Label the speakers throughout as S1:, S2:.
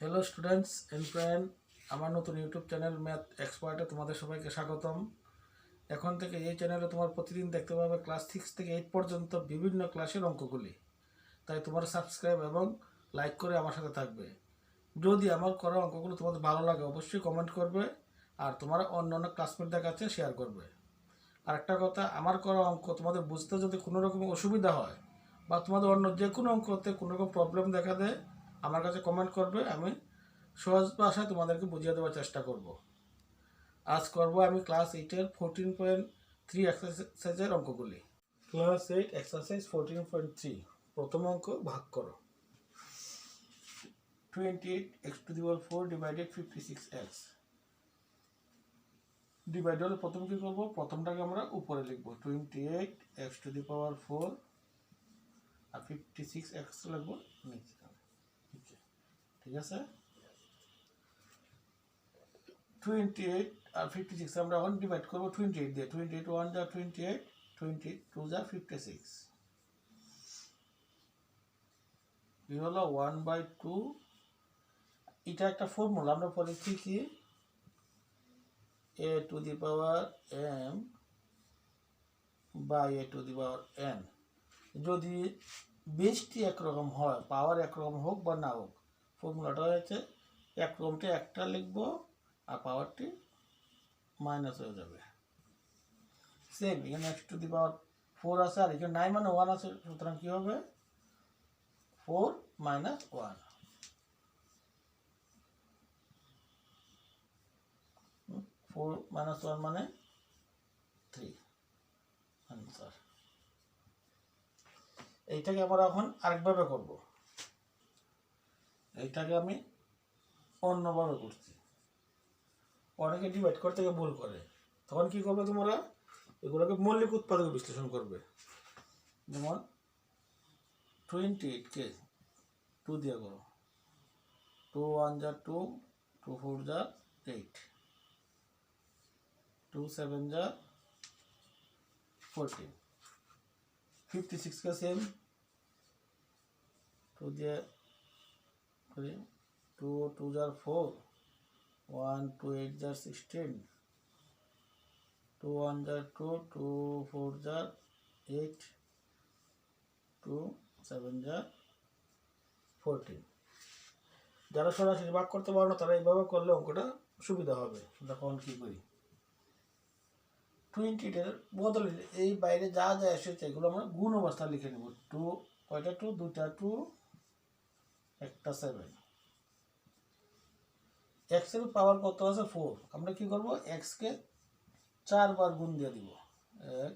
S1: Hello students and friend, আমার নতুন YouTube channel math এক্সপার্টে তোমাদের সবাইকে স্বাগতম। এখন থেকে এই চ্যানেলে তোমার প্রতিদিন দেখতে পাবে ক্লাস 6 থেকে 8 পর্যন্ত বিভিন্ন ক্লাসের অঙ্কগুলি। তাই তোমার সাবস্ক্রাইব এবং লাইক করে আমার সাথে থাকবে। যদি আমার করা অঙ্কগুলো তোমাদের ভালো লাগে অবশ্যই কমেন্ট করবে, আর তোমার অন্য অন্য ক্লাসমেটদের কাছে শেয়ার করবে। আর একটা কথা, আমার করা অঙ্ক তোমাদের বুঝতে যদি কোনো রকম অসুবিধা হয় বা তোমাদের অন্য যে কোনো অঙ্কতে কোনো রকম প্রবলেম দেখা দেয়, আমার কাছে কমেন্ট করবে। আমি সহজ ভাষায় তোমাদেরকে বুঝিয়ে দেওয়ার চেষ্টা করব। আজ করব আমি ক্লাস 8-এর 14.3 এক্সারসাইজের অঙ্কগুলি। Class 8 exercise 14.3। প্রথম অঙ্ক, ভাগ করো। 28x⁴ divided 56x। ডিভাইড হলে প্রথম কি করব, প্রথমটাকে আমরা উপরে লিখব 28x⁴ আর 56x লিখব নিচে। ঠিক আছে, 28 আর 56 আমরা এখন ডিভাইড করবো 28 দিয়ে। 28 1 যা 28, 22 যা 56। এই হলো 1/2। এটা একটা ফর্মুলা, আমরা পড়েছি কি a⁴m বা a⁴n। যদি বেশটি একরকম হয়, পাওয়ার একরকম হোক বা না হোক, ফর্মুলাটা হচ্ছে একরকমটা একটা লিখবো আর পাওয়ারটি মাইনাস হয়ে যাবে। সেম এখানে x⁴ আছে আর এখানে 9 মানে 1 আছে, সুতরাং কি হবে 4 - 1। 4 - 1 মানে 3 আনসার। এইটাকে আমরা এখন আরেকভাবে করব। এইটাকে আমি অন্যভাবে করছি। অনেকে ডিভাইড করতে গিয়ে ভুল করে, তখন কি করবে তোমরা, এগুলোকে মৌলিক উৎপাদকে বিশ্লেষণ করবে। যেমন 28কে 2 দিয়ে করো, 2 1 যা 2, 2 4 যা 8, 2 7 যা 14। 56 का सेम 2 দিয়ে করি, 2 2 jar 4, 1 2 8 jar 16, 2 1 jar 2, 2 4 jar 8, 2 7 jar 14। যারা সরাসরি ভাগ করতে পারো না তারা এইভাবে করলে অঙ্কটা সুবিধা হবে। দেখুন কি করি, 20-এর বদলে এই বাইরে যা যা এসেছে এগুলো আমরা গুণ অবস্থা লিখে নেব। 2 কয়টা 2, দুটা 2, একটা 7। x এর পাওয়ার কত আছে 4। আমরা কি করব, x কে 4 বার গুণ দিয়ে দিব। 1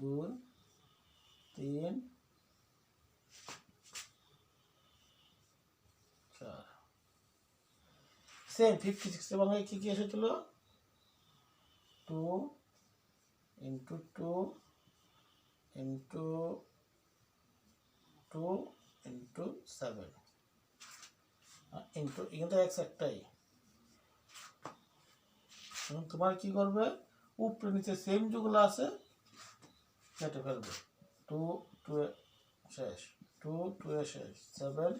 S1: 2 3 4। সেম 56 এর বাংলায় কি কি এসেছিল, 2 * 2 * 2 * 7 ইন্টু, এখানে তো x একটাই। তোমার কি করবে, উপরে নিচে সেম যেগুলো আছে কেটে ফেলবে। 2 2 এ শেষ, 2 2 এ শেষ, 7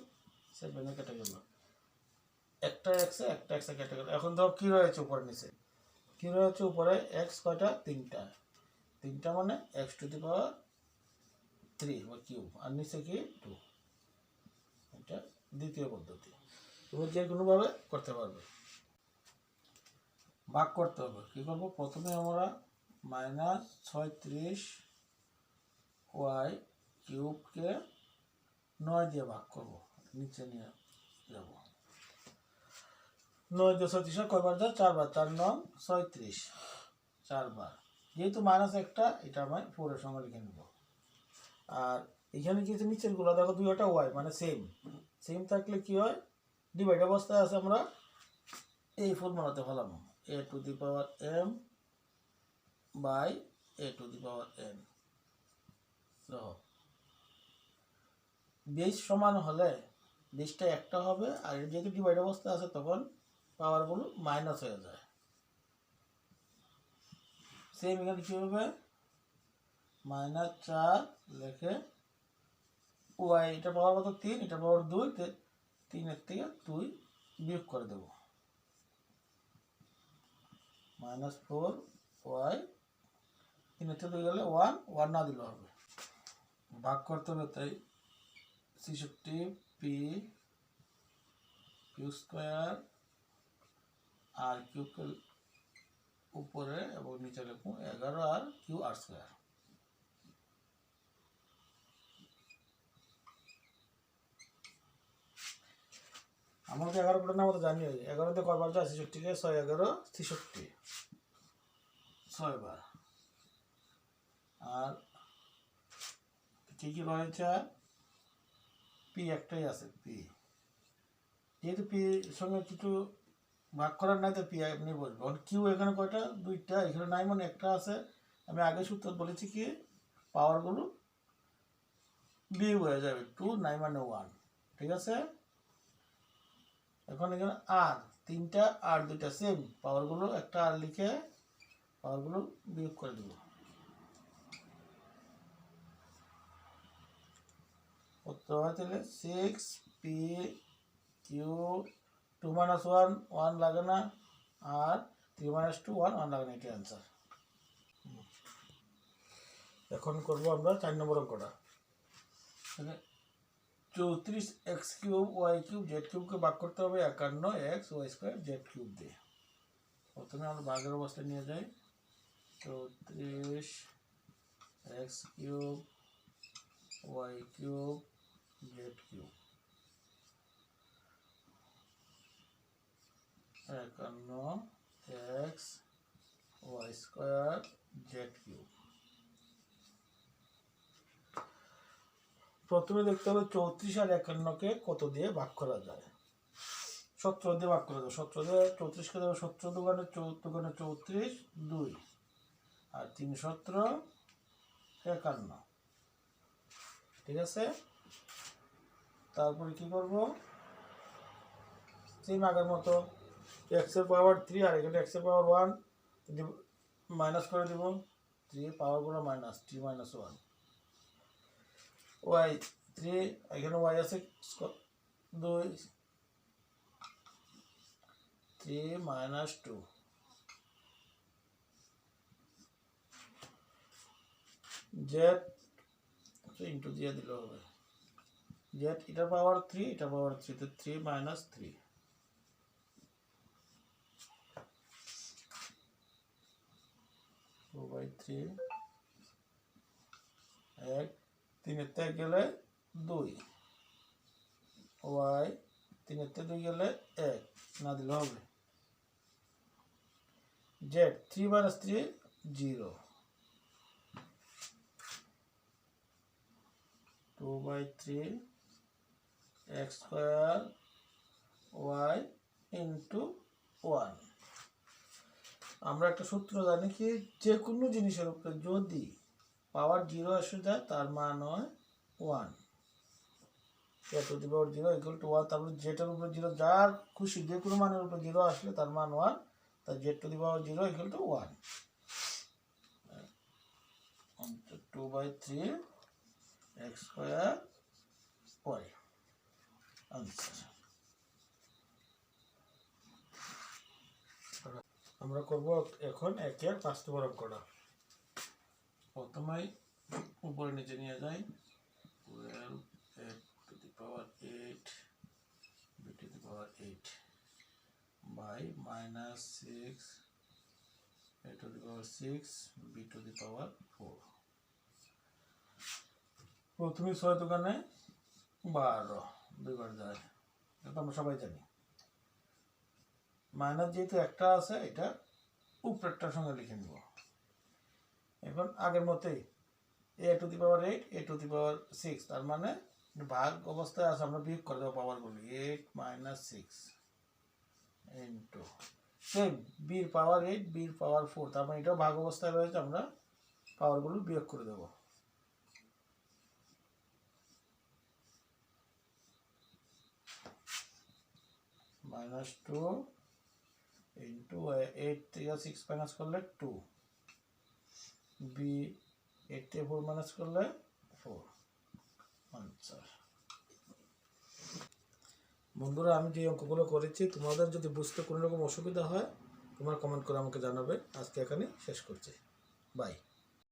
S1: 7 এ কেটে গেল, একটা x একটা x কেটে গেল। এখন ধর কি রয়েছে উপরে নিচে, কি রয়েছে উপরে x কয়টা, তিনটা। তিনটা মানে x⁴ বা কিউব, আর নিচে কি 2। এটা দ্বিতীয় পদ্ধতি, তুমি যে কোনোভাবে করতে পারবে। ভাগ করতে হবে, কি করব, প্রথমে আমরা -36y³ 9 দিয়ে ভাগ করব, নিচে নিয়ে যাব। 9 দিয়ে 36 কয়বার যায়, 4 বার, 4 9 36, 4 বার। যেহেতু মাইনাস একটা, এটা আমি 4 এর সঙ্গে লিখে নেব। আর এখানে কিছু নিচের গুলো দেখো, দুইটা ওয়াই মানে সেম। সেম থাকলে কি হয়, ডিভাইড অবস্থায় আছে, আমরা এই ফর্মুলাতে ফেলাম a⁴m বাই a⁴n। বেস সমান হলে বেসটা একটা হবে, আর যেহেতু ডিভাইড অবস্থা আছে তখন পাওয়ারগুলো মাইনাস হয়ে যায়। সেম এখানে কি হবে, -4 লিখে ওয়াই, এটা পাওয়ার কত 3, এটা পাওয়ার 2, 3 থেকে 2 বিয়োগ করে দেব, -4y, 3 থেকে 2 গেলে 1 না দিলেও হবে, ভাগ করতে হবে। তাই 66 পি কিউ স্কোয়ার আর কিউকে উপরে এবং নিচে লিখুন 11 আর কিউ আর স্কোয়ার। আমরা তো 11 করে না, আমরা জানি 11তে কয়বার যায়, 66কে 6 11 66, 6 বার। আর কি কি রয়েছে, পি একটাই আছে, পি যেহেতু পি সঙ্গে কিছু ভাগ করার নাই তো পি এমনি বলবো। কিউ এখানে কয়টা, 2টা, এখানে নাই মানে একটা আছে। আমি আগে সূত্র বলেছি কি পাওয়ারগুলো বিয়োগ হয়ে যাবে, 2 নাই মানে 1, ঠিক আছে। এখন এখানে আর 3টা আর 2টা সেম, পাওয়ারগুলো একটা আর লিখে পাওয়ারগুলো বিয়োগ করে দেব। কত হয় তাহলে 6 পি কিউ, 2 - 1 1 লাগে না, আর 3 - 2 1 লাগে না, এটাই অ্যান্সার। এখন করবো আমরা 4 নম্বর অঙ্কটা। 34 X cube Y cube Z কিউবকে ভাগ করতে হবে 51 X Y square Z cube দিয়ে। প্রথমে আমরা ভাগের অবস্থায় নিয়ে যাই, 34 X cube Y cube Z cube 51 X Y square Z cube. প্রথমে দেখতে হবে 34 আর 51কে কত দিয়ে ভাগ করা যায়। 17 দিয়ে ভাগ করে দেবো, 17 দিয়ে 34কে দেবো, 17 দুগুণে 34 2, আর 3 17 51, ঠিক আছে। তারপরে কি করব, সেম আগের মতো এক্সের পাওয়ার 3 আর এখানে এক্সের পাওয়ার 1 মাইনাস করে দেব, 3 পাওয়ারগুলো মাইনাস 3 - 1, ওয়াই 3 এখানে ওয়াই আছে 2, 3 - 2, জেড ইন্টু দিয়ে দিলে হবে, জেড এটা পাওয়ার 3 এটা পাওয়ার 3, তো 3 - 3, 2/3, 1 3 তে গেলে 2, ওয়াই 3 তে 2 গেলে 1 না দিলে হবে, Z 3 - 3 0, 2/3 x square y into 1। আমরা একটা সূত্র জানি কি, যে কোনো জিনিসের উপরে যদি পাওয়ার 0 এসে যায় তার মান হয় 1, A to the power 0 equal to 1। তারপরে জেটের উপরে 0, যার খুশি যে কোনো মানের উপরে 0 আসলে তার মান 1, তাই Z to the power 0 equal to 1, 2/3 x square y answer. আমরা করব এখন 1 এর 5 নম্বর অঙ্কটা। প্রথমেই উপরে নিচে নিয়ে যাই, 12 a to the power 8 b to the power 8 by -6 a to the power 6 b to the power 4। প্রথমে 6 দোকানে 12 দুইবার যায়, এটা আমরা সবাই জানি। মাইনাস যেহেতু একটা আছে, এটা উপরেরটার সঙ্গে লিখে নেব। এখন আগের মতোই a to the power 8 a to the power 6, তার মানে ভাগ অবস্থায় আছে, আমরা বিয়োগ করে দেবো পাওয়ারগুলি, 8 - 6 ইন্টু সেম বির পাওয়ার 8 বির পাওয়ার 4, তার মানে এটাও ভাগ অবস্থায় রয়েছে, আমরা পাওয়ারগুলো বিয়োগ করে দেবো। -2 ইন্টু 8 থেকে 6 মাইনাস করলে 2, বি 8 থেকে 4 মাইনাস করলে 4 আনসার। বন্ধুরা, আমি যে অঙ্কগুলো করেছি তোমাদের যদি বুঝতে কোনো রকম অসুবিধা হয় তোমরা কমেন্ট করে আমাকে জানাবে। আজকে এখানে শেষ করছি। বাই।